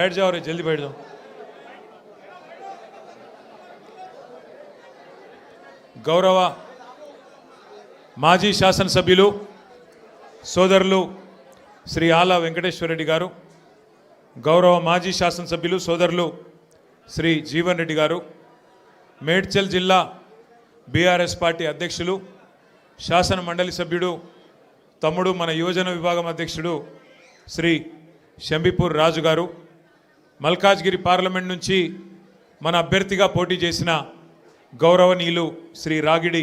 बैठ जाओ रे, जल्दी बैठ जाओ। गौरव మాజీ శాసనసభ్యులు సోదరులు శ్రీ ఆల వెంకటేశ్వర రెడ్డి గారు, గౌరవ మాజీ శాసనసభ్యులు సోదరులు శ్రీ జీవన్ రెడ్డి గారు, మేడ్చల్ జిల్లా బీఆర్ఎస్ పార్టీ అధ్యక్షులు శాసన మండలి సభ్యుడు తమ్ముడు మన యువజన విభాగం అధ్యక్షుడు శ్రీ శంబిపూర్ రాజు గారు, మల్కాజ్గిరి పార్లమెంట్ నుంచి మన అభ్యర్థిగా పోటీ చేసిన గౌరవనీయులు శ్రీ రాగిడి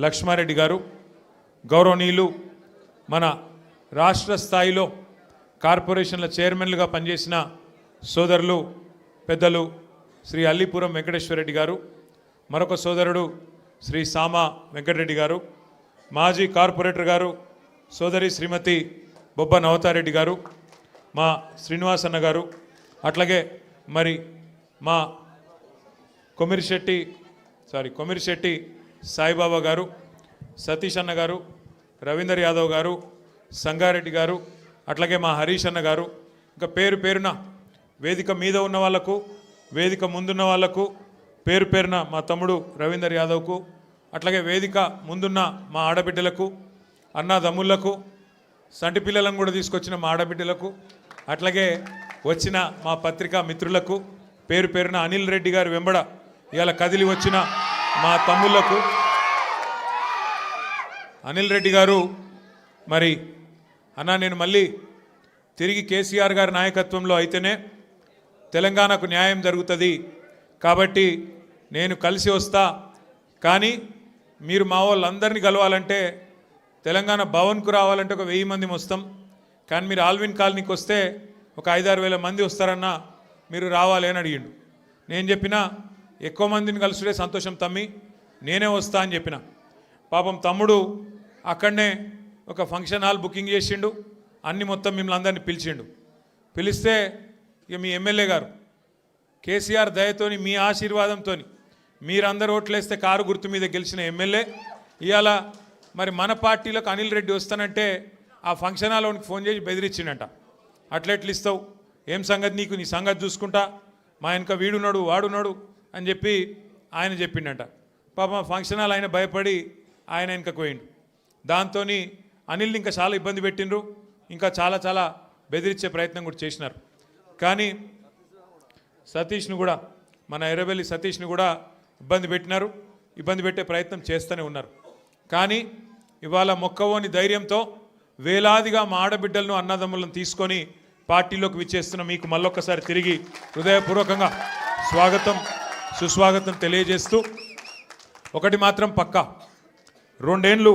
లక్ష్మారెడ్డి గారు, గౌరవనీయులు మన రాష్ట్ర స్థాయిలో కార్పొరేషన్ల చైర్మన్లుగా పనిచేసిన సోదరులు పెద్దలు శ్రీ అల్లిపురం వెంకటేశ్వర రెడ్డి గారు, మరొక సోదరుడు శ్రీ సామా వెంకటరెడ్డి గారు, మాజీ కార్పొరేటర్ గారు సోదరి శ్రీమతి బొబ్బ నవతారెడ్డి గారు, మా శ్రీనివాస్ అన్న గారు, అట్లాగే మరి మా కొమిరిశెట్టి సాయిబాబా గారు, సతీష్ అన్న గారు, రవీందర్ యాదవ్ గారు, సంగారెడ్డి గారు, అట్లాగే మా హరీష్ అన్న గారు, ఇంకా పేరు పేరున వేదిక మీద ఉన్న వాళ్లకు, వేదిక ముందున్న వాళ్లకు పేరు పేరున మా తమ్ముడు రవీందర్ యాదవ్కు, అట్లాగే వేదిక ముందున్న మా ఆడబిడ్డలకు, అన్నదమ్ముళ్లకు, సంటి పిల్లలను కూడా తీసుకొచ్చిన మా ఆడబిడ్డలకు, అట్లాగే వచ్చిన మా పత్రికా మిత్రులకు పేరు పేరున అనిల్ రెడ్డి గారు వెంబడ ఇవాళ కదిలి వచ్చిన మా తమ్ముళ్లకు, అనిల్ రెడ్డి గారు మరి అన్న నేను మళ్ళీ తిరిగి కేసీఆర్ గారి నాయకత్వంలో అయితేనే తెలంగాణకు న్యాయం జరుగుతుంది కాబట్టి నేను కలిసి వస్తా, కానీ మీరు మా వాళ్ళందరినీ కలవాలంటే తెలంగాణ భవన్కు రావాలంటే ఒక 1000 మంది వస్తాం, కానీ మీరు ఆల్విన్ కాలనీకి వస్తే ఒక 5-6 వేల మంది వస్తారన్నా, మీరు రావాలి అని అడిగిండు. నేను చెప్పిన ఎక్కువ మందిని కలుసుడే సంతోషం తమ్మి, నేనే వస్తా అని చెప్పిన. పాపం తమ్ముడు అక్కడనే ఒక ఫంక్షన్ హాల్ బుకింగ్ చేసిండు, అన్ని మొత్తం మిమ్మల్ని అందరినీ పిలిచిండు. పిలిస్తే ఇక మీ ఎమ్మెల్యే గారు కేసీఆర్ దయతోని మీ ఆశీర్వాదంతో మీరందరూ ఓట్లేస్తే కారు గుర్తు మీద గెలిచిన ఎమ్మెల్యే ఇవాళ మరి మన పార్టీలకు అనిల్ రెడ్డి వస్తానంటే ఆ ఫంక్షన్ హాల్లోనికి ఫోన్ చేసి బెదిరించిండట. అట్లెట్లు ఇస్తావు, ఏం సంగతి నీకు, నీ సంగతి చూసుకుంటా, మా వెనక వీడున్నాడు వాడున్నాడు అని చెప్పి ఆయన చెప్పిండట. పాపం ఫంక్షన్ హాల్ ఆయన భయపడి ఆయన వెనకకు పోయిండు. దాంతో అనిల్ని ఇంకా చాలా ఇబ్బంది పెట్టిండ్రు, ఇంకా చాలా చాలా బెదిరించే ప్రయత్నం కూడా చేసినారు. కానీ సతీష్ను కూడా, మన ఎర్రబెల్లి సతీష్ని కూడా ఇబ్బంది పెట్టినారు, ఇబ్బంది పెట్టే ప్రయత్నం చేస్తూనే ఉన్నారు. కానీ ఇవాళ మొక్కవోని ధైర్యంతో వేలాదిగా మా ఆడబిడ్డలను అన్నదమ్ములను తీసుకొని పార్టీలోకి విచ్చేస్తున్న మీకు మళ్ళొక్కసారి తిరిగి హృదయపూర్వకంగా స్వాగతం సుస్వాగతం తెలియజేస్తూ, ఒకటి మాత్రం పక్కా, 2 ఏళ్ళు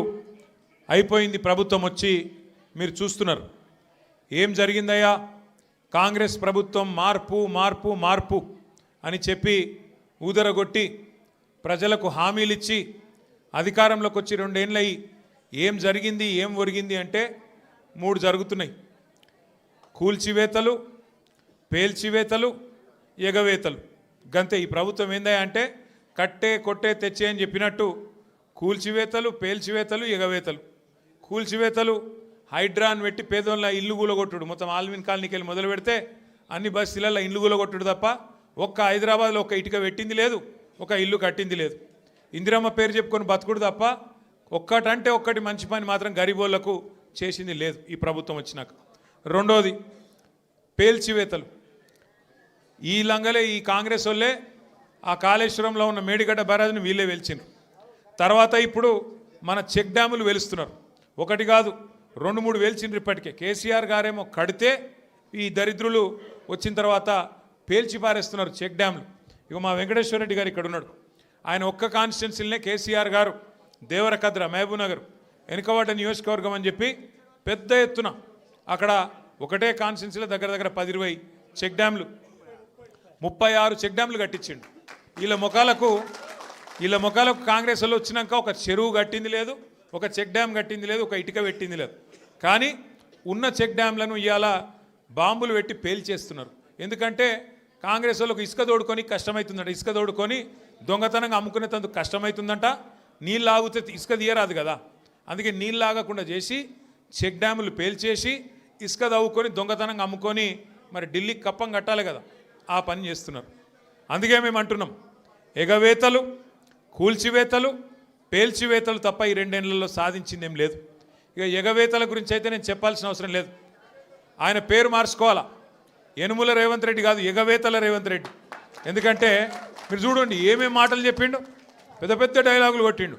అయిపోయింది ప్రభుత్వం వచ్చి, మీరు చూస్తున్నారు ఏం జరిగిందయ్యా. కాంగ్రెస్ ప్రభుత్వం మార్పు మార్పు మార్పు అని చెప్పి ఊదరగొట్టి ప్రజలకు హామీలిచ్చి అధికారంలోకి వచ్చి 2 ఏళ్ళయి ఏం జరిగింది ఏం ఒరిగింది అంటే 3 జరుగుతున్నాయి. కూల్చివేతలు, పేల్చివేతలు, ఎగవేతలు. గంతే ఈ ప్రభుత్వం ఏందయ్యా అంటే కట్టే కొట్టే తెచ్చే అని చెప్పినట్టు కూల్చివేతలు, పేల్చివేతలు, ఎగవేతలు. కూల్చివేతలు హైడ్రాన్ పెట్టి పేదోళ్ళ ఇల్లు కూలగొట్టుడు, మొత్తం ఆల్విన్ కాలనీకి వెళ్ళి మొదలు పెడితే అన్ని బస్తీలలో ఇల్లు కూలగొట్టుడు తప్ప ఒక్క హైదరాబాద్లో ఒక్క ఇటుక పెట్టింది లేదు, ఒక ఇల్లు కట్టింది లేదు. ఇందిరమ్మ పేరు చెప్పుకొని బతుకుడు తప్ప ఒక్కటంటే ఒక్కటి మంచి పని మాత్రం గరీబోళ్లకు చేసింది లేదు ఈ ప్రభుత్వం వచ్చినాక. రెండోది పేల్చివేతలు. ఈ లంగలే ఈ కాంగ్రెస్ వాళ్ళే ఆ కాళేశ్వరంలో ఉన్న మేడిగడ్డ బ్యారేజ్ని వీళ్ళే వెలిచిండ్రు. తర్వాత ఇప్పుడు మన చెక్ డ్యాములు వెలుస్తున్నారు, ఒకటి కాదు 2-3 వెలిచిండ్రు ఇప్పటికే. కేసీఆర్ గారేమో కడితే ఈ దరిద్రులు వచ్చిన తర్వాత పేల్చి పారేస్తున్నారు చెక్ డ్యాములు. ఇక మా వెంకటేశ్వర రెడ్డి గారు ఇక్కడ ఉన్నాడు, ఆయన ఒక్క కాన్స్టిట్యున్సీలనే కేసీఆర్ గారు దేవరకద్ర మహబూబ్నగర్ వెనుకబడ్డ నియోజకవర్గం అని చెప్పి పెద్ద ఎత్తున అక్కడ ఒకటే కాన్స్టిట్యున్సీలో దగ్గర దగ్గర 10-20 చెక్ డ్యాములు, 36 చెక్ డ్యాములు కట్టించిండు. వీళ్ళ ముఖాలకు కాంగ్రెస్ వాళ్ళు వచ్చినాక ఒక చెరువు కట్టింది లేదు, ఒక చెక్ డ్యామ్ కట్టింది లేదు, ఒక ఇటుక పెట్టింది లేదు. కానీ ఉన్న చెక్ డ్యామ్లను ఇవాళ బాంబులు పెట్టి పేల్చేస్తున్నారు. ఎందుకంటే కాంగ్రెస్ వాళ్ళకు ఇసుక తోడుకొని కష్టమవుతుందంట, ఇసుక తోడుకొని దొంగతనంగా అమ్ముకునేందుకు కష్టమవుతుందంట. నీళ్ళు ఆగితే ఇసుక తీయరాదు కదా, అందుకే నీళ్ళు ఆగకుండా చేసి చెక్ డ్యాములు పేల్చేసి ఇసుక తవ్వుకొని దొంగతనంగా అమ్ముకొని మరి ఢిల్లీకి కప్పం కట్టాలి కదా, ఆ పని చేస్తున్నారు. అందుకే మేము అంటున్నాం, ఎగవేతలు, కూల్చివేతలు, పేల్చివేతలు తప్ప ఈ 2 ఏళ్లలో సాధించిందేం లేదు. ఇక ఎగవేతల గురించి అయితే నేను చెప్పాల్సిన అవసరం లేదు. ఆయన పేరు మార్చుకోవాలా, యనుమల రేవంత్ రెడ్డి కాదు, ఎగవేతల రేవంత్ రెడ్డి. ఎందుకంటే మీరు చూడండి ఏమేం మాటలు చెప్పిండు, పెద్ద పెద్ద డైలాగులు కొట్టిండు.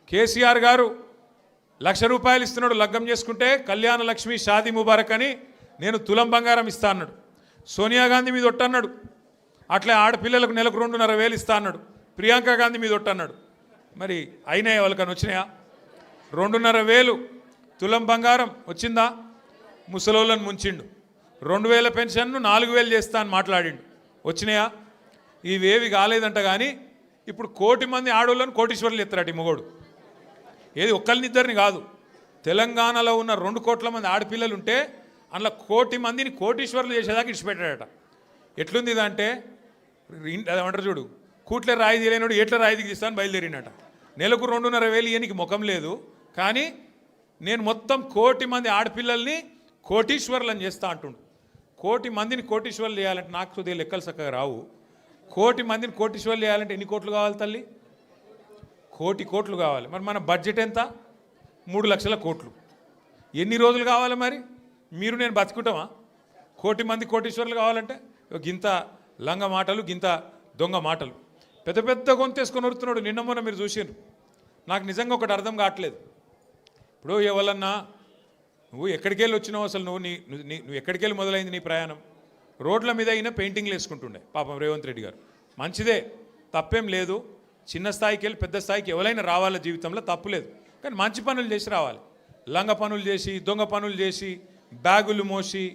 కేసీఆర్ గారు ₹1,00,000 ఇస్తున్నాడు, లగ్గం చేసుకుంటే కళ్యాణ లక్ష్మి షాదీ ముబారక్ అని నేను తులం బంగారం ఇస్తా అన్నాడు. సోనియా గాంధీ మీద ఒట్టన్నాడు, అట్లే ఆడపిల్లలకు నెలకు 2,500 ఇస్తా అన్నాడు. ప్రియాంక గాంధీ మీద ఒట్టన్నాడు. మరి అయినాయి వాళ్ళకని వచ్చినాయా? 2,500 తులం బంగారం వచ్చిందా? ముసలోళ్ళని ముంచిండు. 2,000 పెన్షన్ను 4,000 చేస్తా అని మాట్లాడిండు. వచ్చినాయా? ఇవేవి కాలేదంట. కానీ ఇప్పుడు 1,00,000 మంది ఆడోళ్ళని కోటీశ్వర్లు ఎత్తారట ఈ మొగోడు. ఏది ఒక్కరినిద్దరిని కాదు, తెలంగాణలో ఉన్న 2 కోట్ల మంది ఆడపిల్లలు ఉంటే అందులో 1,00,000 మందిని కోటీశ్వర్లు చేసేదాకా ఇచ్చిపెట్టాడట. ఎట్లుంది ఇదంటే ఏమంటారు చూడు, కూట్లే రాయి తీయలేనాడు ఎట్లా రాయి దిగిస్తాను బయలుదేరినట. నెలకు 2,500 ఇయనికి ముఖం లేదు, కానీ నేను మొత్తం 1,00,000 మంది ఆడపిల్లల్ని కోటీశ్వర్లను చేస్తా అంటుండు. 1,00,000 మందిని కోటీశ్వర్లు చేయాలంటే నాకు కొద్దిగా లెక్కలు చక్కగా రావు. 1,00,000 మందిని కోటీశ్వర్లు చేయాలంటే ఎన్ని కోట్లు కావాలి తల్లి? 1,00,000 కోట్లు కావాలి. మరి మన బడ్జెట్ ఎంత? 3,00,000 కోట్లు. ఎన్ని రోజులు కావాలి మరి? మీరు నేను బతుకుంటామా? 1,00,000 మంది కోటీశ్వర్లు కావాలంటే గింత లంగ మాటలు, గింత దొంగ మాటలు, పెద్ద పెద్ద గొంతేసుకొని వరుతున్నాడు. నిన్న మొన్న మీరు చూసారు. నాకు నిజంగా ఒకటి అర్థం కావట్లేదు. ఇప్పుడు ఎవరన్నా నువ్వు ఎక్కడికి వెళ్ళి వచ్చినావు, అసలు నువ్వు ఎక్కడికి వెళ్ళి మొదలైంది నీ ప్రయాణం? రోడ్ల మీద అయినా పెయింటింగ్లు వేసుకుంటుండే పాపం రేవంత్ రెడ్డి గారు. మంచిదే, తప్పేం లేదు. చిన్న స్థాయికి వెళ్ళి పెద్ద స్థాయికి ఎవరైనా రావాల జీవితంలో, తప్పులేదు. కానీ మంచి పనులు చేసి రావాలి. లంగ పనులు చేసి, దొంగ పనులు చేసి, బ్యాగులు మోసి,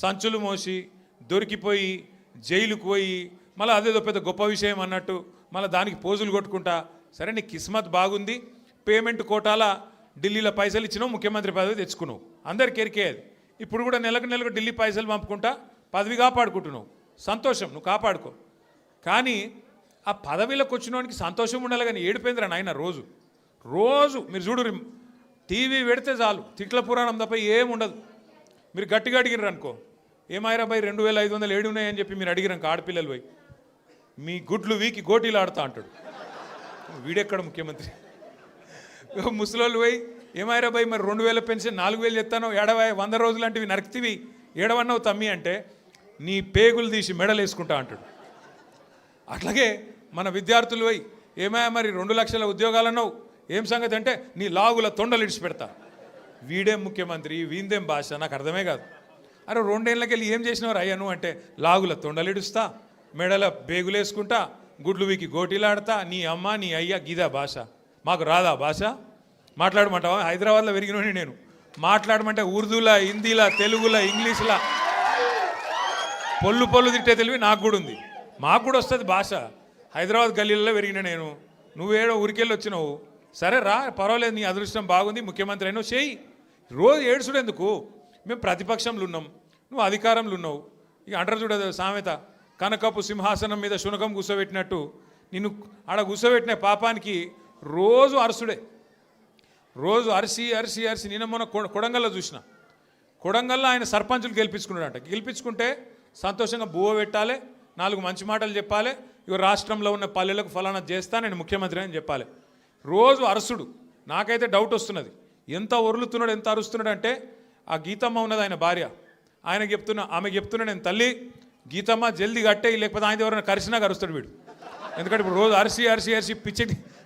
సంచులు మోసి, దొరికిపోయి జైలుకు పోయి మళ్ళీ అదేదో పెద్ద గొప్ప విషయం అన్నట్టు మళ్ళీ దానికి పోజులు కొట్టుకుంటా. సరే నీ కిస్మత్ బాగుంది, పేమెంట్ కోటాల ఢిల్లీలో పైసలు ఇచ్చినావు, ముఖ్యమంత్రి పదవి తెచ్చుకున్నావు, అందరికి ఎరికేది. ఇప్పుడు కూడా నెలకు ఢిల్లీ పైసలు పంపుకుంటా పదవి కాపాడుకుంటున్నావు. సంతోషం, నువ్వు కాపాడుకో. కానీ ఆ పదవిలోకి వచ్చినవానికి సంతోషం ఉండాలి, కానీ ఏడిపోయిందిరా నాయన. రోజు మీరు చూడు, టీవీ పెడితే చాలు తిట్ల పురాణం తప్ప ఏముండదు. మీరు గట్టిగా అడిగిర్రు అనుకో, ఏమాయిరా భయ్ 2,500 ఏడు ఉన్నాయని చెప్పి మీరు అడిగిరాక ఆడపిల్లలు పోయి మీ గుడ్లు వీకి గోటీలు ఆడుతా అంటాడు. వీడెక్కడ ముఖ్యమంత్రి? ముసలోళ్ళు పోయి ఏమాయిరా భయ్ మరి 2,000 పెన్షన్ 4,000 ఎత్తానో, 100 రోజులు లాంటివి నరికితివి ఏడవన్నావు తమ్మి అంటే నీ పేగులు తీసి మెడలు వేసుకుంటా అంటాడు. అట్లాగే మన విద్యార్థులు పోయి ఏమాయా మరి 2 లక్షల ఉద్యోగాలు అన్నావు, ఏం సంగతి అంటే నీ లాగుల తొండలు ఇడిచిపెడతా. వీడేం ముఖ్యమంత్రి, వీందేం భాష, నాకు అర్థమే కాదు. అరే 2 ఏళ్ళకి వెళ్ళి ఏం చేసినవారు అయ్యను అంటే లాగుల తొండలు ఇడుస్తా, మెడల బేగులు వేసుకుంటా, గుడ్లు వీకి గోటీలాడతా, నీ అమ్మ నీ అయ్య గీదా భాష. మాకు రాదా భాష? మాట్లాడమంటావా? హైదరాబాద్లో పెరిగినోని నేను. మాట్లాడమంటే ఉర్దూలా, హిందీలా, తెలుగులా, ఇంగ్లీష్లా పొల్లు తిట్టే తెలివి నాకు కూడా ఉంది. మాకు కూడా వస్తుంది భాష. హైదరాబాద్ గల్లీలలో పెరిగిన నేను. నువ్వేడో ఊరికెళ్ళి వచ్చినావు, సరే రా పర్వాలేదు, నీ అదృష్టం బాగుంది, ముఖ్యమంత్రి అయినావు, చేయి. రోజు ఏడుచుడు ఎందుకు? మేము ప్రతిపక్షంలో ఉన్నాం, నువ్వు అధికారంలో ఉన్నావు. ఇక అంటారు చూడదు సామెత, కనకపు సింహాసనం మీద శునకం కూర్చోబెట్టినట్టు నిన్ను ఆడ కూర్చోబెట్టిన పాపానికి రోజు అరసుడే. రోజు అరిసి నిన్న మొన్న కొడంగల్లో చూసిన. కొడంగల్లో ఆయన సర్పంచులు గెలిపించుకున్నాడంట. గెలిపించుకుంటే సంతోషంగా బువ్వ పెట్టాలి, 4 మంచి మాటలు చెప్పాలి, ఇక రాష్ట్రంలో ఉన్న పల్లెలకు ఫలానా చేస్తా, నేను ముఖ్యమంత్రి అని చెప్పాలి. రోజు అరసుడు. నాకైతే డౌట్ వస్తున్నది, ఎంత ఒరులుతున్నాడు, ఎంత అరుస్తున్నాడు అంటే ఆ గీతమ్మ ఉన్నది ఆయన భార్య, ఆమె చెప్తున్నా నేను తల్లి గీతమ్మ జల్దీ కట్టే, లేకపోతే ఆయన ఎవరైనా కరిసినా కరుస్తాడు వీడు. ఎందుకంటే ఇప్పుడు రోజు అరిసి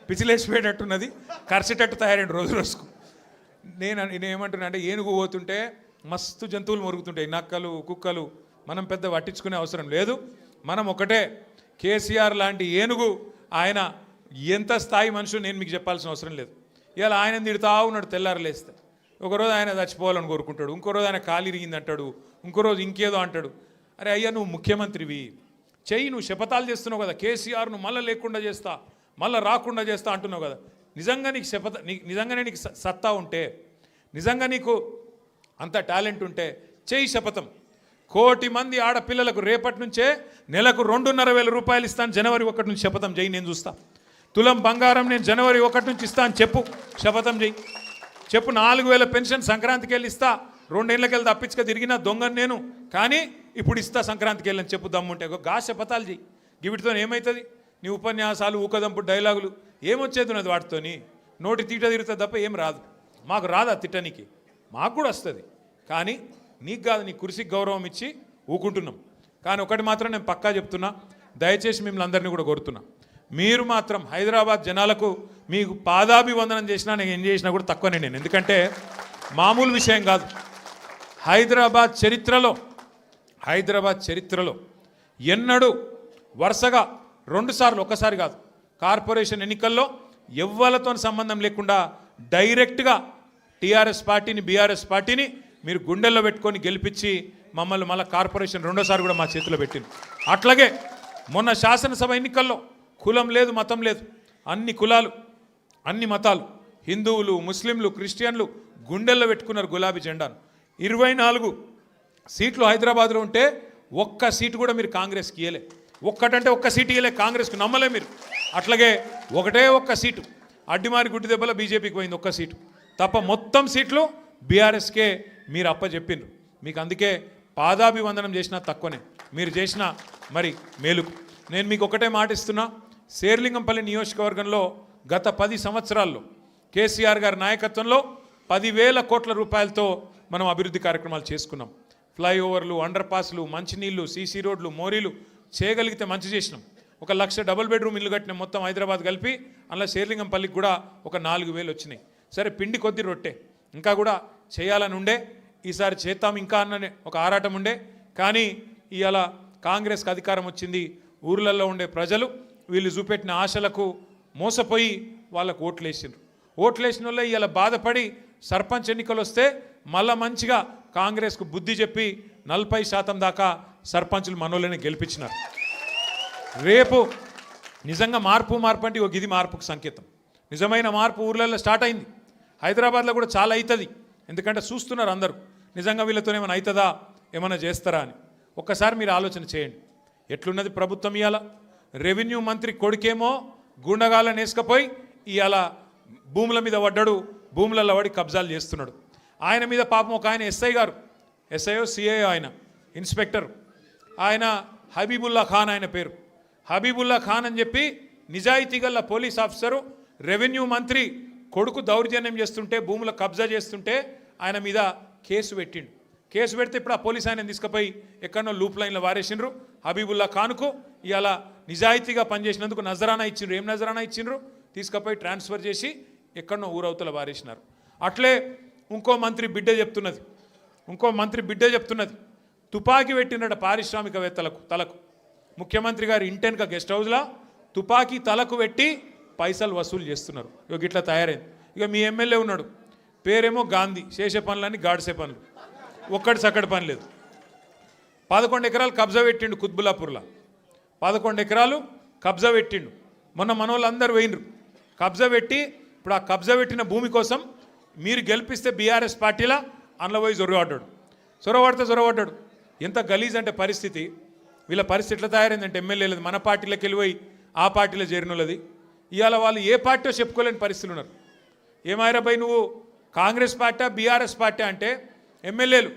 పిచ్చిలేసిపోయేటట్టున్నది, కరిసేటట్టు తయారైంది రోజుకు. నేనేమంటున్నా అంటే ఏనుగు పోతుంటే మస్తు జంతువులు మొరుగుతుంటాయి, నక్కలు, కుక్కలు. మనం పెద్ద పట్టించుకునే అవసరం లేదు. మనం ఒకటే, కేసీఆర్ లాంటి ఏనుగు ఆయన ఎంత స్థాయి మనుషులు నేను మీకు చెప్పాల్సిన అవసరం లేదు. ఇలా ఆయన తిడుతా ఉన్నాడు తెల్లారలేస్తే. ఒకరోజు ఆయన చచ్చిపోవాలని కోరుకుంటాడు, ఇంకో రోజు ఆయన కాలు ఇరిగింది అంటాడు, ఇంకో రోజు ఇంకేదో అంటాడు. అరే అయ్యా నువ్వు ముఖ్యమంత్రివి, చెయ్యి, నువ్వు శపథాలు చేస్తున్నావు కదా, కేసీఆర్ను మళ్ళీ లేకుండా చేస్తా, మళ్ళీ రాకుండా చేస్తా అంటున్నావు కదా. నిజంగా నీకు నిజంగానే నీకు సత్తా ఉంటే, నిజంగా నీకు అంత టాలెంట్ ఉంటే చెయ్యి శపథం. 1,00,000 మంది ఆడపిల్లలకు రేపటి నుంచే నెలకు 2,500 ఇస్తాను, జనవరి 1 నుంచి శపథం చేయి, నేను చూస్తా. తులం బంగారం నేను జనవరి 1 నుంచి ఇస్తాను చెప్పు, శపథం చేయి చెప్పు. 4,000 పెన్షన్ సంక్రాంతికి వెళ్ళి ఇస్తా, 2 ఏళ్ళకి వెళ్ళి తప్పించుక తిరిగిన దొంగను నేను. కానీ ఇప్పుడు ఇస్తా సంక్రాంతికి వెళ్ళని చెప్పు దమ్ముంటే గా శపథాలు చెయ్యి. వీటితో ఏమవుతుంది? నీ ఉపన్యాసాలు ఊకదంపు డైలాగులు ఏమొచ్చేది ఉన్నది వాటితోని? నోటి తీట తిరుగుతుంది తప్ప ఏం రాదు. మాకు రాదా తిట్టనికి? మాకు కూడా వస్తుంది, కానీ నీకు కాదు. నీ కుర్చీకి గౌరవం ఇచ్చి ఊకుంటున్నాం. కానీ ఒకటి మాత్రం నేను పక్కా చెప్తున్నా, దయచేసి మిమ్మల్ని అందరినీ కూడా కోరుతున్నా, మీరు మాత్రం హైదరాబాద్ జనాలకు మీకు పాదాభివందనం చేసినా నేను ఏం చేసినా కూడా తక్కువనే. నేను ఎందుకంటే మామూలు విషయం కాదు. హైదరాబాద్ చరిత్రలో ఎన్నడూ వరుసగా 2 సార్లు, ఒకసారి కాదు, కార్పొరేషన్ ఎన్నికల్లో ఎవ్వలతో సంబంధం లేకుండా డైరెక్ట్గా టీఆర్ఎస్ పార్టీని, బీఆర్ఎస్ పార్టీని మీరు గుండెల్లో పెట్టుకొని గెలిపించి మమ్మల్ని మళ్ళీ కార్పొరేషన్ 2వ సారి కూడా మా చేతిలో పెట్టింది. అట్లాగే మొన్న శాసనసభ ఎన్నికల్లో కులం లేదు, మతం లేదు, అన్ని కులాలు, అన్ని మతాలు, హిందువులు, ముస్లింలు, క్రిస్టియన్లు గుండెల్లో పెట్టుకున్నారు గులాబీ జెండాను. 24 సీట్లు హైదరాబాద్లో ఉంటే ఒక్క సీటు కూడా మీరు కాంగ్రెస్కి ఇవ్వలే. ఒక్కటంటే ఒక్క సీటు ఇవ్వలే కాంగ్రెస్కు, నమ్మలే మీరు. అట్లాగే ఒక్క సీటు అడ్డిమారి గుడ్డి దెబ్బల బీజేపీకి పోయింది, ఒక్క సీటు తప్ప మొత్తం సీట్లు బీఆర్ఎస్కే మీరు అప్పచెప్పిండ్రు. మీకు అందుకే పాదాభివందనం చేసినా తక్కువనే, మీరు చేసిన మరి మేలుకు. నేను మీకు ఒకటే మాట ఇస్తున్నా, శేర్లింగంపల్లి నియోజకవర్గంలో గత 10 సంవత్సరాల్లో కేసీఆర్ గారి నాయకత్వంలో 10,000 కోట్ల రూపాయలతో మనం అభివృద్ధి కార్యక్రమాలు చేసుకున్నాం. ఫ్లైఓవర్లు, అండర్ పాస్లు, మంచినీళ్ళు, సీసీ రోడ్లు, మోరీలు చేయగలిగితే మంచి చేసినాం. 1,00,000 డబుల్ బెడ్రూమ్ ఇల్లు కట్టిన మొత్తం హైదరాబాద్ కలిపి, అందులో శేర్లింగంపల్లికి కూడా ఒక 4,000 వచ్చినాయి. సరే, పిండి కొద్ది రొట్టె ఇంకా కూడా చేయాలని ఉండే, ఈసారి చేద్దాం ఇంకా అన్ననే ఒక ఆరాటం ఉండే. కానీ ఇవాళ కాంగ్రెస్కి అధికారం వచ్చింది. ఊర్లలో ఉండే ప్రజలు వీళ్ళు చూపెట్టిన ఆశలకు మోసపోయి వాళ్ళకు ఓట్లేసిండ్రు. ఓట్లేసిన వాళ్ళే ఇవాళ బాధపడి సర్పంచ్ ఎన్నికలు వస్తే మళ్ళా మంచిగా కాంగ్రెస్కు బుద్ధి చెప్పి 40% దాకా సర్పంచులు మనోళ్ళని గెలిపించినారు. రేపు నిజంగా మార్పు అంటే ఒక ఇది మార్పుకు సంకేతం. నిజమైన మార్పు ఊర్లలో స్టార్ట్ అయింది. హైదరాబాద్లో కూడా చాలా అవుతుంది. ఎందుకంటే చూస్తున్నారు అందరూ, నిజంగా వీళ్ళతో ఏమైనా అవుతుందా, ఏమైనా చేస్తారా అని. ఒక్కసారి మీరు ఆలోచన చేయండి. ఎట్లున్నది ప్రభుత్వం ఇవాళ? రెవెన్యూ మంత్రి కొడుకేమో గుండగాళ్ళని వేసుకపోయి ఇవాళ భూముల మీద పడ్డాడు, భూములలో పడి కబ్జాలు చేస్తున్నాడు. ఆయన మీద పాపం ఒక ఆయన ఎస్ఐయో సిఐఓ, ఆయన ఇన్స్పెక్టర్, ఆయన హబీబుల్లా ఖాన్, ఆయన పేరు హబీబుల్లా ఖాన్ అని చెప్పి నిజాయితీ గల పోలీస్ ఆఫీసరు రెవెన్యూ మంత్రి కొడుకు దౌర్జన్యం చేస్తుంటే, భూముల కబ్జా చేస్తుంటే ఆయన మీద కేసు పెట్టిండు. కేసు పెడితే ఇప్పుడు ఆ పోలీస్ ఆయన తీసుకుపోయి ఎక్కడనో లూప్ లైన్లో వారేసిండ్రు. హబీబుల్లా ఖాన్కు ఇవాళ నిజాయితీగా పనిచేసినందుకు నజరానా ఇచ్చిండ్రు. ఏం నజరానా ఇచ్చిండ్రు? తీసుకుపోయి ట్రాన్స్ఫర్ చేసి ఎక్కడనో ఊరవతల వారేసినారు. అట్లే ఇంకో మంత్రి బిడ్డ చెప్తున్నది, తుపాకీ పెట్టినట పారిశ్రామికవేత్తలకు తలకు. ముఖ్యమంత్రి గారి ఇంటెన్క గెస్ట్ హౌస్లో తుపాకీ తలకు పెట్టి పైసలు వసూలు చేస్తున్నారు. ఇక ఇట్లా తయారైంది. ఇక మీ ఎమ్మెల్యే ఉన్నాడు, పేరేమో గాంధీ, చేసే పనులన్నీ గాడిసే పనులు, ఒక్కటి సక్కడి పని లేదు. 11 ఎకరాలు కబ్జా పెట్టిండు కుత్బుల్లాపూర్లో. 11 ఎకరాలు కబ్జా పెట్టిండు. మొన్న మనోళ్ళందరూ పోయినరు కబ్జా పెట్టి. ఇప్పుడు ఆ కబ్జా పెట్టిన భూమి కోసం మీరు గెలిపిస్తే బీఆర్ఎస్ పార్టీలా అందులో పోయి చొరవడ్డాడు. ఎంత గలీజ్ అంటే పరిస్థితి. వీళ్ళ పరిస్థితి ఎట్లా తయారైందంటే ఎమ్మెల్యేలది మన పార్టీలోకి వెళ్ళిపోయి ఆ పార్టీలో చేరినోళ్ళది. ఇవాళ వాళ్ళు ఏ పార్టీ చెప్పుకోలేని పరిస్థితులు ఉన్నారు. ఏమాయిరాబాయ్ నువ్వు కాంగ్రెస్ పార్టీ బీఆర్ఎస్ పార్టీ అంటే ఎమ్మెల్యేలు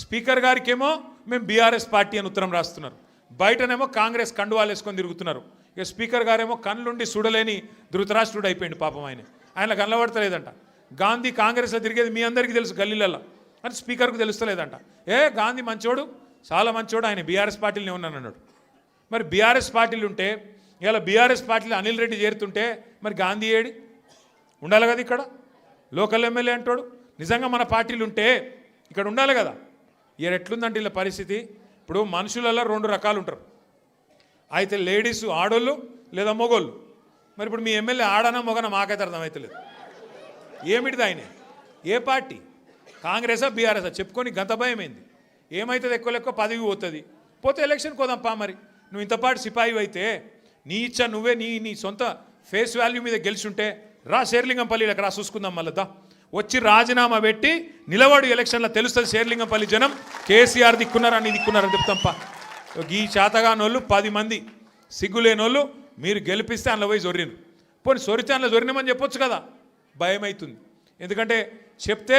స్పీకర్ గారికేమో మేము బీఆర్ఎస్ పార్టీ అని ఉత్తరం రాస్తున్నారు, బయటనేమో కాంగ్రెస్ కండువాలు వేసుకొని తిరుగుతున్నారు. ఇక స్పీకర్ గారేమో కళ్ళుండి చూడలేని ధృతరాష్ట్రుడు అయిపోయింది పాపం. ఆయన కనబడతలేదంట. గాంధీ కాంగ్రెస్లో తిరిగేది మీ అందరికీ తెలుసు గల్లీలలో అని స్పీకర్కు తెలుస్తలేదంట. గాంధీ మంచోడు, చాలా మంచోడు, ఆయన బీఆర్ఎస్ పార్టీలోనే ఉన్నాను అన్నాడు. మరి బీఆర్ఎస్ పార్టీలు ఉంటే ఇలా బీఆర్ఎస్ పార్టీలో అనిల్ రెడ్డి చేరుతుంటే మరి గాంధీ ఏడి ఉండాలి కదా? ఇక్కడ లోకల్ ఎమ్మెల్యే అంటాడు. నిజంగా మన పార్టీలు ఉంటే ఇక్కడ ఉండాలి కదా. ఇక ఎట్లుందంటే ఇలా పరిస్థితి. ఇప్పుడు మనుషులలో 2 రకాలు ఉంటారు, అయితే లేడీస్ ఆడోళ్ళు లేదా మొగోళ్ళు. మరి ఇప్పుడు మీ ఎమ్మెల్యే ఆడనా మొగనా మాకైతే అర్థమవుతలేదు. ఏమిటిది ఆయన? ఏ పార్టీ? కాంగ్రెసా బీఆర్ఎసా? చెప్పుకొని గంత భయమైంది. ఏమవుతుంది? ఎక్కువ పదవి పోతే ఎలక్షన్ కోదాంపా. మరి నువ్వు ఇంతపాటు సిపాయి అయితే నీ ఇచ్చా నువ్వే నీ సొంత ఫేస్ వాల్యూ మీద గెలిచుంటే రా శేర్లింగంపల్లికి రా, చూసుకుందాం. మళ్ళా వచ్చి రాజీనామా పెట్టి నిలబడు, ఎలక్షన్లో తెలుస్తుంది శేర్లింగంపల్లి జనం కేసీఆర్ దిక్కున్నారని దిక్కున్నారని చెప్తాంపా. ఈ చేతగానోళ్ళు 10 మంది సిగ్గులేనోళ్ళు మీరు గెలిపిస్తే అందులో పోయి జొర్రిను. పోనీ సొరితే అందులో జొరినామని చెప్పొచ్చు కదా. భయం అవుతుంది. ఎందుకంటే చెప్తే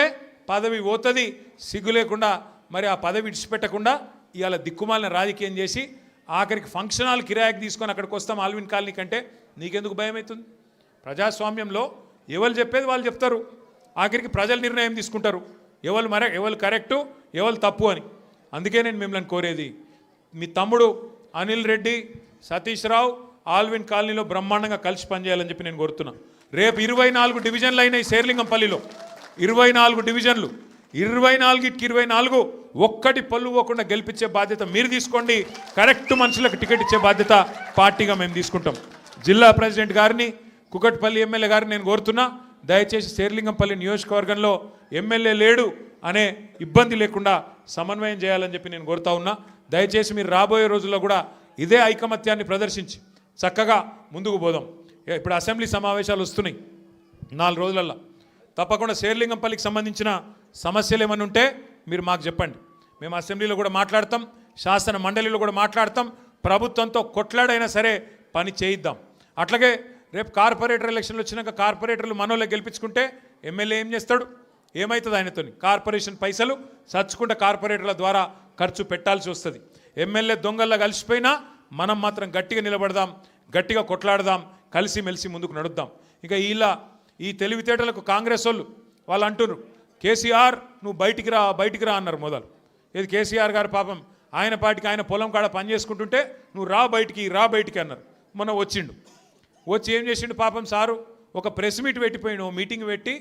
పదవి పోతుంది, సిగ్గు లేకుండా మరి ఆ పదవి విడిచిపెట్టకుండా ఇవాళ దిక్కుమాలిన రాజకీయం చేసి ఆఖరికి ఫంక్షన్ హాల్ కిరాయికి తీసుకొని అక్కడికి వస్తాం ఆల్విన్ కాలనీ కంటే నీకెందుకు భయం అవుతుంది? ప్రజాస్వామ్యంలో ఎవరు చెప్పేది వాళ్ళు చెప్తారు, ఆఖరికి ప్రజలు నిర్ణయం తీసుకుంటారు ఎవరు కరెక్టు ఎవరు తప్పు అని. అందుకే నేను మిమ్మల్ని కోరేది, మీ తమ్ముడు అనిల్ రెడ్డి, సతీష్ రావు ఆల్విన్ కాలనీలో బ్రహ్మాండంగా కలిసి పనిచేయాలని చెప్పి నేను కోరుతున్నాను. రేపు 24 డివిజన్లు అయినాయి శేర్లింగంపల్లిలో, 24 డివిజన్లు, 24కి 24 ఒక్కటి పళ్ళు పోకుండా గెలిపించే బాధ్యత మీరు తీసుకోండి. కరెక్ట్ మనుషులకు టికెట్ ఇచ్చే బాధ్యత పార్టీగా మేము తీసుకుంటాం. జిల్లా ప్రెసిడెంట్ గారిని, కుకట్పల్లి ఎమ్మెల్యే గారిని నేను కోరుతున్నా, దయచేసి శేర్లింగంపల్లి నియోజకవర్గంలో ఎమ్మెల్యే లేడు అనే ఇబ్బంది లేకుండా సమన్వయం చేయాలని చెప్పి నేను కోరుతా ఉన్నా. దయచేసి మీరు రాబోయే రోజుల్లో కూడా ఇదే ఐకమత్యాన్ని ప్రదర్శించి చక్కగా ముందుకు పోదాం. ఇప్పుడు అసెంబ్లీ సమావేశాలు వస్తున్నాయి 4 రోజులల్లో. తప్పకుండా శేర్లింగంపల్లికి సంబంధించిన సమస్యలు ఏమైనా ఉంటే మీరు మాకు చెప్పండి. మేము అసెంబ్లీలో కూడా మాట్లాడతాం, శాసన మండలిలో కూడా మాట్లాడతాం. ప్రభుత్వంతో కొట్లాడైనా సరే పని చేయిద్దాం. అట్లాగే రేపు కార్పొరేటర్ ఎలక్షన్లు వచ్చినాక కార్పొరేటర్లు మనోళ్ళే గెలిపించుకుంటే ఎమ్మెల్యే ఏం చేస్తాడు? ఏమవుతుంది ఆయనతో? కార్పొరేషన్ పైసలు చచ్చుకుంటే కార్పొరేటర్ల ద్వారా ఖర్చు పెట్టాల్సి వస్తుంది. ఎమ్మెల్యే దొంగల్లా కలిసిపోయినా మనం మాత్రం గట్టిగా నిలబడదాం, గట్టిగా కొట్లాడదాం, కలిసిమెలిసి ముందుకు నడుద్దాం. ఇక ఈ తెలివితేటలకు కాంగ్రెస్ వాళ్ళు అంటున్నారు, కేసీఆర్ నువ్వు బయటికి రా అన్నారు మొదలు. ఏది కేసీఆర్ గారు పాపం ఆయన పాటికి ఆయన పొలం కాడ పని చేసుకుంటుంటే నువ్వు రా బయటికి అన్నారు. మొన్న వచ్చి ఏం చేసిండు పాపం సారు? ఒక ప్రెస్ మీట్ పెట్టిపోయిండు, మీటింగ్ పెట్టి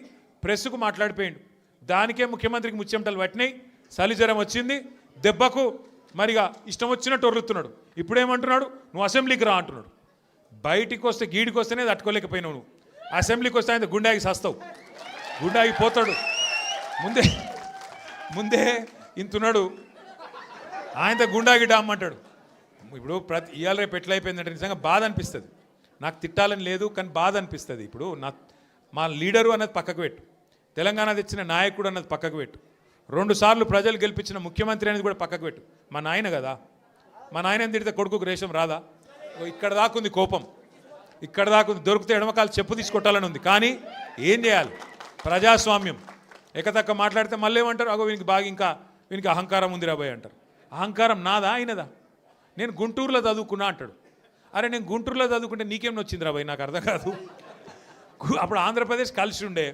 ప్రెస్కు మాట్లాడిపోయిండు. దానికే ముఖ్యమంత్రికి ముచ్చెమటలు పట్టినాయి, చలిజ్వరం వచ్చింది, దెబ్బకు మరిగా ఇష్టం వచ్చినట్టు ఒర్రుతున్నాడు. ఇప్పుడేమంటున్నాడు? నువ్వు అసెంబ్లీకి రా అంటున్నాడు. బయటికి వస్తే గీడికి వస్తేనే తట్టుకోలేకపోయినావు నువ్వు, అసెంబ్లీకి వస్తే ఆయన గుండాకి సస్తావు, గుండాకి పోతాడు. ముందే ఇంతున్నాడు, ఆయనతో గుండాకి డామ్మంటాడు. ఇప్పుడు ఇవాళ రేపు ఎట్లయిపోయిందంటే నిజంగా బాధ అనిపిస్తుంది. నాకు తిట్టాలని లేదు కానీ బాధ అనిపిస్తుంది. ఇప్పుడు మా లీడరు అన్నది పక్కకు పెట్టు, తెలంగాణ తెచ్చిన నాయకుడు అన్నది పక్కకు పెట్టు, 2 సార్లు ప్రజలు గెలిపించిన ముఖ్యమంత్రి అనేది కూడా పక్కకు పెట్టు. మా నాయన కదా, మా నాయన తిడితే కొడుకుకు రేషం రాదా? ఇక్కడ దాకుంది కోపం, ఇక్కడ దాకుంది. దొరికితే ఎడమకాలు చెప్పు తీసుకొట్టాలని ఉంది. కానీ ఏం చేయాలి? ప్రజాస్వామ్యం. ఎకతక్క మాట్లాడితే మళ్ళీ ఏమంటారు? అగో వీనికి అహంకారం ఉంది రాబోయ్ అంటారు. అహంకారం నాదా ఆయనదా? నేను గుంటూరులో చదువుకున్నా అంటాడు. అరే నేను గుంటూరులో చదువుకుంటే నీకేం వచ్చింది రాబోయ్? నాకు అర్థం కాదు. అప్పుడు ఆంధ్రప్రదేశ్ కలిసి ఉండే,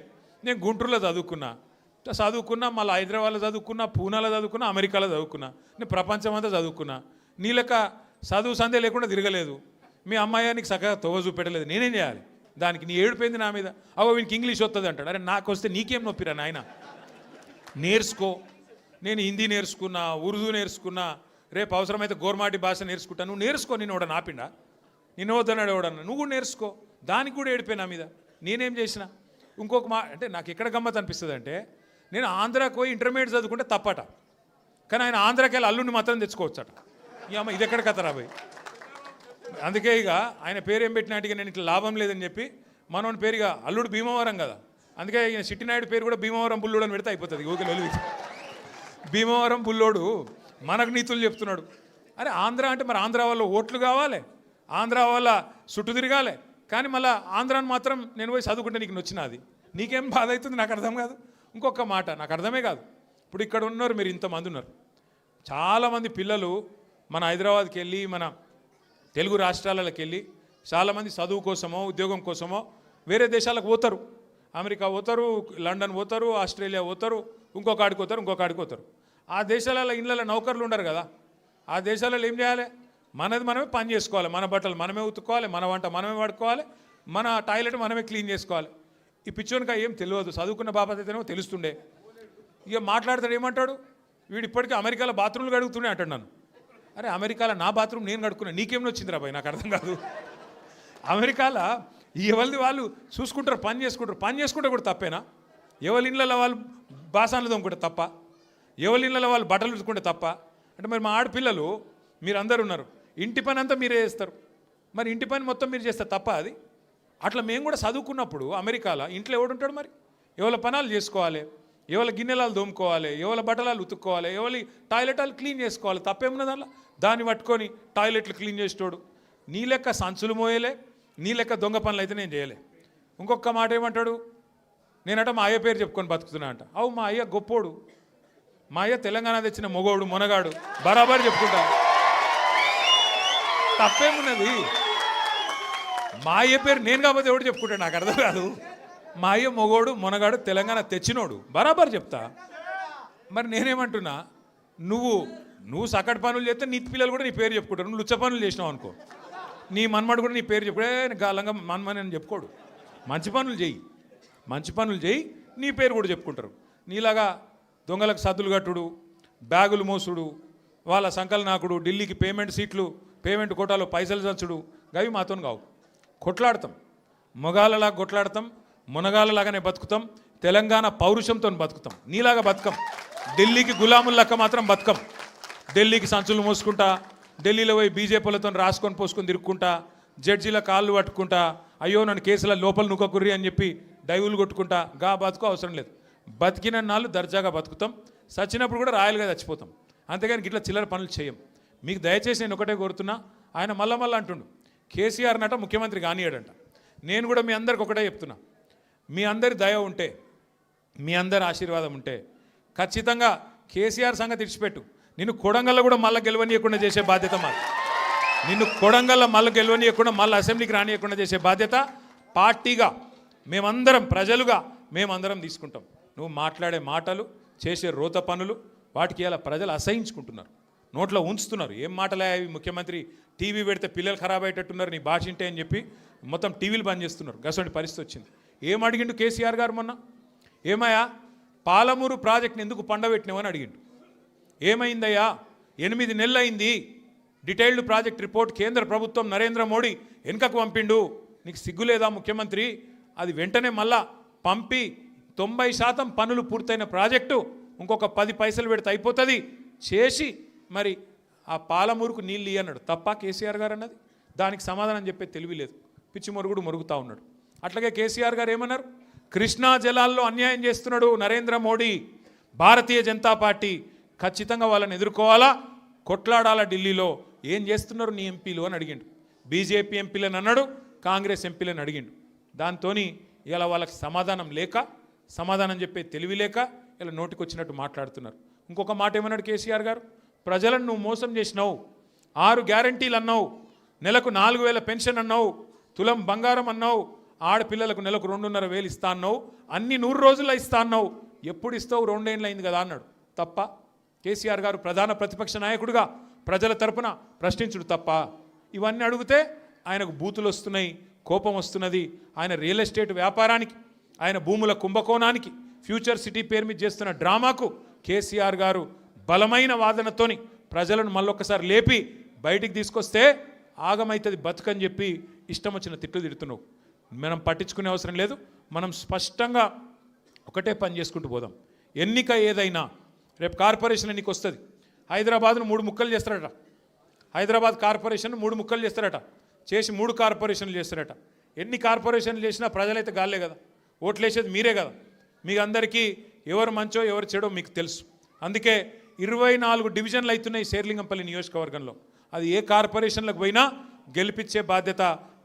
నేను గుంటూరులో చదువుకున్నా, మళ్ళీ హైదరాబాద్లో చదువుకున్నా, పూనాలో చదువుకున్నా, అమెరికాలో చదువుకున్నా, నేను ప్రపంచం అంతా చదువుకున్నా. నీ లెక్క చదువు సందే లేకుండా తిరగలేదు. మీ అమ్మాయి నీకు చక్కగా తోవ చూపెట్టలేదు, నేనేం చేయాలి? దానికి నీ ఏడిపోయింది నా మీద. అవో వీనికి ఇంగ్లీష్ వస్తుంది అంటాడు. అరే నాకు వస్తే నీకేం నొప్పిరా నాయన? నేర్చుకో. నేను హిందీ నేర్చుకున్నా, ఉర్దూ నేర్చుకున్నా, రేపు అవసరమైతే గోర్మాటి భాష నేర్చుకుంటా. నువ్వు నేర్చుకో. నేను ఎవడన్నా ఆపిండా? నిన్ను వద్దన్నాడు ఎవడన్నా? నువ్వు కూడా నేర్చుకో. దానికి కూడా ఏడిపోయి నా మీద. నేనేం చేసిన? ఇంకొక అంటే నాకు ఎక్కడ గమ్మత్ అనిపిస్తుంది అంటే, నేను ఆంధ్రాకి పోయి ఇంటర్మీడియట్ చదువుకుంటే తప్పట, కానీ ఆయన ఆంధ్రాకి వెళ్ళి అల్లుడిని మాత్రం తెచ్చుకోవచ్చట. ఈ అమ్మ ఇది ఎక్కడ కథరా పోయి. అందుకే ఇక ఆయన పేరు ఏం పెట్టినట్టుగా నేను ఇట్లా లాభం లేదని చెప్పి మనోని పేరుగా అల్లుడు భీమవరం కదా, అందుకే ఈయన చిట్టినాయుడు పేరు కూడా భీమవరం బుల్లోడు అని పెడితే అయిపోతుంది. ఓకే వెలుగు భీమవరం బుల్లోడు మనకు నీతులు చెప్తున్నాడు. అరే ఆంధ్ర అంటే మరి ఆంధ్ర వాళ్ళ ఓట్లు కావాలి, ఆంధ్ర వాళ్ళ చుట్టూ తిరగాలి, కానీ మళ్ళీ ఆంధ్రాని మాత్రం నేను పోయి చదువుకుంటే నీకు నచ్చినది. నీకేం బాధ అవుతుంది? నాకు అర్థం కాదు. ఇంకొక మాట నాకు అర్థమే కాదు. ఇప్పుడు ఇక్కడ ఉన్నారు మీరు, ఇంతమంది ఉన్నారు, చాలామంది పిల్లలు మన హైదరాబాద్కి వెళ్ళి మన తెలుగు రాష్ట్రాలకు వెళ్ళి చాలామంది చదువు కోసమో ఉద్యోగం కోసమో వేరే దేశాలకు పోతారు. అమెరికా పోతారు, లండన్ పోతారు, ఆస్ట్రేలియా పోతారు, ఇంకొక ఆడికి పోతారు. ఆ దేశాలలో ఇళ్ళలో నౌకర్లు ఉండరు కదా. ఆ దేశాలలో ఏం చేయాలి? మనది మనమే పని చేసుకోవాలి, మన బట్టలు మనమే ఉతుక్కోవాలి, మన వంట మనమే వాడుకోవాలి, మన టాయిలెట్ మనమే క్లీన్ చేసుకోవాలి. ఈ పిచ్చోనికా ఏం తెలియదు, చదువుకున్న బాపత అయితేనేమో తెలుస్తుండే. ఇక మాట్లాడతాడు ఏమంటాడు? వీడు ఇప్పటికీ అమెరికాలో బాత్రూమ్లు కడుగుతూనే అంటాడు నన్ను. అరే అమెరికాలో నా బాత్రూమ్ నేను కడుక్కున్నా, నీకేం వచ్చింది రాబాయ్? నాకు అర్థం కాదు. అమెరికాలో ఎవరిది వాళ్ళు చూసుకుంటారు, పని చేసుకుంటే కూడా తప్పేనా? ఎవరి ఇళ్ళలో వాళ్ళు బాసాన్లు తోముకుంటే తప్ప, ఎవరి ఇళ్ళలో వాళ్ళు బట్టలు ఉతుకుంటే తప్ప? అంటే మరి మా ఆడపిల్లలు మీరందరూ ఉన్నారు, ఇంటి పని అంతా మీరే చేస్తారు, మరి ఇంటి పని మొత్తం మీరు చేస్తే తప్ప అది? అట్లా మేము కూడా చదువుకున్నప్పుడు అమెరికాలో ఇంట్లో ఎవడుంటాడు? మరి ఎవరి పనాలు చేసుకోవాలి, ఎవరి గిన్నెలాలు దోముకోవాలి, ఎవరి బట్టలాలు ఉతుక్కోవాలి, ఎవరి టాయిలెట్లు క్లీన్ చేసుకోవాలి. తప్పేమున్నది అలా? దాన్ని పట్టుకొని టాయిలెట్లు క్లీన్ చేసేటోడు నీ లెక్క సంచులు మోయలే, నీ లెక్క దొంగ పనులు అయితే నేను చేయలే. ఇంకొక మాట ఏమంటాడు? నేనట మా అయ్య పేరు చెప్పుకొని బతుకుతున్నా అంట. అవు మా అయ్య గొప్పోడు, మా అయ్య తెలంగాణ తెచ్చిన మొగోడు మునగాడు బరాబర్ చెప్పుకుంటా. తప్పేమున్నది? మా అయ్య పేరు నేను కాకపోతే ఎవడు చెప్పుకుంటా, నాకు అర్థం కాదు. మా అయ్య మొగోడు మునగాడు తెలంగాణ తెచ్చినోడు బరాబర్ చెప్తా. మరి నేనేమంటున్నా, నువ్వు సకట్ పనులు చేస్తే నీ పిల్లలు కూడా నీ పేరు చెప్పుకుంటారు. నువ్వు లుచ్చ పనులు చేసినావు అనుకో, నీ మన్మడు కూడా నీ పేరు చెప్పుడే గాలంగా మన్మని అని చెప్పుకోడు. మంచి పనులు చేయి నీ పేరు కూడా చెప్పుకుంటారు. నీలాగా దొంగలకు సద్దులు కట్టుడు, బ్యాగులు మోసుడు, వాళ్ళ సంకల్ నాకుడు, ఢిల్లీకి పేమెంట్ కోటాలో పైసలు చంచుడు, గవి మాతో కావు. కొట్లాడతాం, మొగాలలాగా కొట్లాడతాం, మునగాలలాగానే బతుకుతాం, తెలంగాణ పౌరుషంతో బతుకుతాం. నీలాగా బతుకం, ఢిల్లీకి గులాముల లెక్క మాత్రం బతుకం. ఢిల్లీకి సంచులు మోసుకుంటా, ఢిల్లీలో పోయి బీజేపీలతో రాసుకొని పోసుకొని తిరుక్కుంటా, జడ్జీల కాళ్ళు పట్టుకుంటా, అయ్యో నన్ను కేసుల లోపల నుక్కకుర్రి అని చెప్పి డైవులు కొట్టుకుంటా, గా బతుకు అవసరం లేదు. బతికిన నాళ్ళు దర్జాగా బతుకుతాం, చచ్చినప్పుడు కూడా రాయలుగా చచ్చిపోతాం. అంతేగాని ఇట్లా చిల్లర పనులు చేయం. మీకు దయచేసి నేను ఒకటే కోరుతున్నా, ఆయన మళ్ళా అంటుండు కేసీఆర్ నట ముఖ్యమంత్రి కానియాడంట. నేను కూడా మీ అందరికి ఒకటే చెప్తున్నా, మీ అందరి దయ ఉంటే, మీ అందరి ఆశీర్వాదం ఉంటే ఖచ్చితంగా కేసీఆర్ సంగతి ఇడిచిపెట్టు, నిన్ను కొడంగల్లో కూడా మళ్ళీ గెలవనీయకుండా చేసే బాధ్యత మాది. నిన్ను కొడంగల్లో మళ్ళీ గెలవనీయకుండా మళ్ళీ అసెంబ్లీకి రానియకుండా చేసే బాధ్యత పార్టీగా మేమందరం, ప్రజలుగా మేమందరం తీసుకుంటాం. నువ్వు మాట్లాడే మాటలు, చేసే రోత పనులు, వాటికి ఇలా ప్రజలు అసహించుకుంటున్నారు, నోట్లో ఉంచుతున్నారు. ఏం మాటలే అవి, ముఖ్యమంత్రి టీవీ పెడితే పిల్లలు ఖరాబ్ అయ్యేటట్టున్నారు నీ భాష ఇంటే అని చెప్పి మొత్తం టీవీలు బంద్ చేస్తున్నారు. గసంటి పరిస్థితి వచ్చింది. ఏం అడిగిండు కేసీఆర్ గారు మొన్న? ఏమయ్యా పాలమూరు ప్రాజెక్ట్ని ఎందుకు పండబెట్టినావని అడిగిండు. ఏమైందయ్యా, 8 నెలలు అయింది, డీటెయిల్డ్ ప్రాజెక్ట్ రిపోర్ట్ కేంద్ర ప్రభుత్వం నరేంద్ర మోడీ వెనుకకు పంపిండు, నీకు సిగ్గులేదా ముఖ్యమంత్రి? అది వెంటనే మళ్ళా పంపి 90% పనులు పూర్తయిన ప్రాజెక్టు ఇంకొక 10 పైసలు పెడితే అయిపోతుంది చేసి మరి ఆ పాలమూరుకు నీళ్ళు అన్నాడు. తప్ప కేసీఆర్ గారు అన్నది? దానికి సమాధానం చెప్పే తెలివి లేదు, పిచ్చి మొరుగుడు మొరుగుతూ ఉన్నాడు. అట్లాగే కేసీఆర్ గారు ఏమన్నారు? కృష్ణా జలాల్లో అన్యాయం చేస్తున్నాడు నరేంద్ర మోడీ, భారతీయ జనతా పార్టీ ఖచ్చితంగా వాళ్ళని ఎదుర్కోవాలా, కొట్లాడాలా. ఢిల్లీలో ఏం చేస్తున్నారు నీ ఎంపీలు అని అడిగిండు. బీజేపీ ఎంపీలను అన్నాడు, కాంగ్రెస్ ఎంపీలను అడిగిండు. దాంతో ఇలా వాళ్ళకి సమాధానం లేక, సమాధానం చెప్పే తెలివి లేక ఇలా నోటికి వచ్చినట్టు మాట్లాడుతున్నారు. ఇంకొక మాట ఏమన్నాడు కేసీఆర్ గారు? ప్రజలను నువ్వు మోసం చేసినావు, 6 గ్యారంటీలు అన్నావు, నెలకు 4,000 పెన్షన్ అన్నావు, తులం బంగారం అన్నావు, ఆడపిల్లలకు నెలకు 2,500 ఇస్తా అన్నావు, అన్ని 100 రోజుల్లో ఇస్తా అన్నావు, ఎప్పుడు ఇస్తావు? 2 ఏళ్ళు అయింది కదా అన్నాడు. తప్ప కేసీఆర్ గారు ప్రధాన ప్రతిపక్ష నాయకుడిగా ప్రజల తరపున ప్రశ్నించుడు తప్ప? ఇవన్నీ అడిగితే ఆయనకు బూతులు వస్తున్నాయి, కోపం వస్తున్నది. ఆయన రియల్ ఎస్టేట్ వ్యాపారానికి, ఆయన భూముల కుంభకోణానికి, ఫ్యూచర్ సిటీ పేరు మీద చేస్తున్న డ్రామాకు కేసీఆర్ గారు బలమైన వాదనతోని ప్రజలను మళ్ళొక్కసారి లేపి బయటికి తీసుకొస్తే ఆగమైతుంది బతుకని చెప్పి ఇష్టం వచ్చిన తిట్లు తిడుతున్నావు. మనం పట్టించుకునే అవసరం లేదు. మనం స్పష్టంగా ఒకటే పని చేసుకుంటూ పోదాం. ఎన్నిక ఏదైనా రేపు కార్పొరేషన్ ఎన్నిక వస్తుంది. హైదరాబాద్ను 3 ముక్కలు చేస్తారట. హైదరాబాద్ కార్పొరేషన్ 3 ముక్కలు చేస్తారట. చేసి 3 కార్పొరేషన్లు చేస్తారట. ఎన్ని కార్పొరేషన్లు చేసినా ప్రజలైతే గాలే కదా, ఓట్లు వేసేది మీరే కదా. మీకు అందరికీ ఎవరు మంచో ఎవరు చెడో మీకు తెలుసు. అందుకే 24 డివిజన్లు అవుతున్నాయి శేర్లింగంపల్లి నియోజకవర్గంలో. అది ఏ కార్పొరేషన్లకు పోయినా గెలిపించే బాధ్యత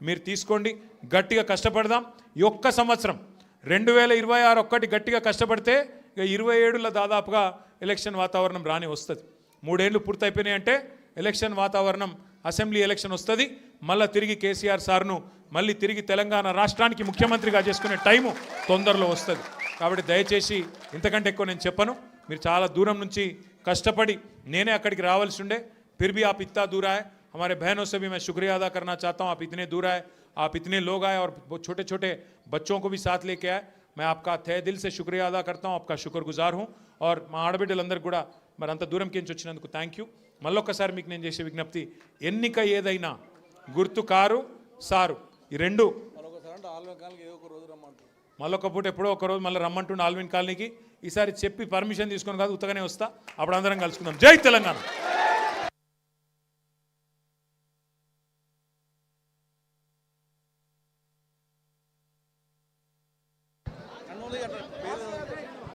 మీరు తీసుకోండి. గట్టిగా కష్టపడదాం. ఈ ఒక్క సంవత్సరం 2026 ఒక్కటి గట్టిగా కష్టపడితే ఇక 27లో దాదాపుగా ఎలక్షన్ వాతావరణం రాని వస్తుంది. 3 ఏళ్ళు పూర్తయిపోయినాయి అంటే ఎలక్షన్ వాతావరణం, అసెంబ్లీ ఎలక్షన్ వస్తుంది. మళ్ళీ తిరిగి కేసీఆర్ సార్ను మళ్ళీ తిరిగి తెలంగాణ రాష్ట్రానికి ముఖ్యమంత్రిగా చేసుకునే టైము తొందరలో వస్తుంది. కాబట్టి దయచేసి ఇంతకంటే ఎక్కువ నేను చెప్పను. మీరు చాలా దూరం నుంచి కష్టపడి, నేనే అక్కడికి రావాల్సి ఉండే, फिर भी आप इतना दूर आए, हमारे बहनों से भी मैं शुक्रिया अदा करना चाहता हूँ. आप इतने दूर आए, आप इतने लोग आए और छोटे छोटे बच्चों को भी साथ लेके आए. मैं आपका तहे दिल से शुक्रिया अदा करता हूँ, आपका शुक्रगुजार हूँ. और మా ఆడబిడ్డలందరూ కూడా మరి అంత దూరం కించి వచ్చినందుకు థ్యాంక్ యూ. మళ్ళొక్కసారి మీకు నేను చేసే విజ్ఞప్తి, ఎన్నిక ఏదైనా గుర్తు కారు సారు, ఈ రెండు మళ్ళొక పూట ఎప్పుడో ఒక రోజు మళ్ళీ రమ్మంటుండే ఆల్విన్ కాలనీకి. ఈసారి చెప్పి పర్మిషన్ తీసుకొని కాదు, ఉత్తగానే వస్తా. అప్పుడు అందరం కలుసుకుందాం. జై తెలంగాణ.